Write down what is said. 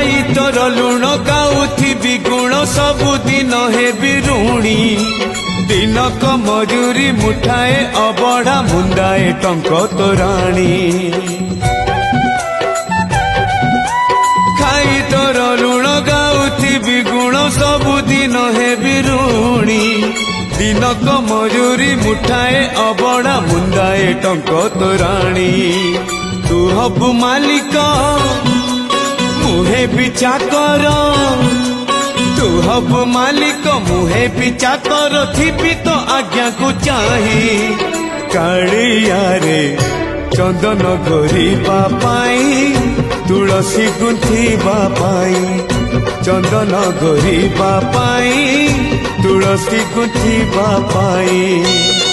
खाई तोर लुण गाउथिबि गुण सबुदिन हेबि ऋणी दिनक मजूरी मुठाए अबढ़ा मुंदाए टंक तोराणी खाई तोर लुण गाउथिबि गुण सबुदिन हेबि ऋणी दिनक मजूरी मुठाए अबढ़ा मुंदाए टंक तोराणी तू हबु मालिक मुहे भी चाकर तू हबु मालिक मुहे भी चाकर थिबि तो आज्ञा को चाही कालिया रे चंदन गोरीबा पाई तुलसी गुंथिबा पाई चंदन गोरीबा पाई तुलसी गुंथिबा पाई।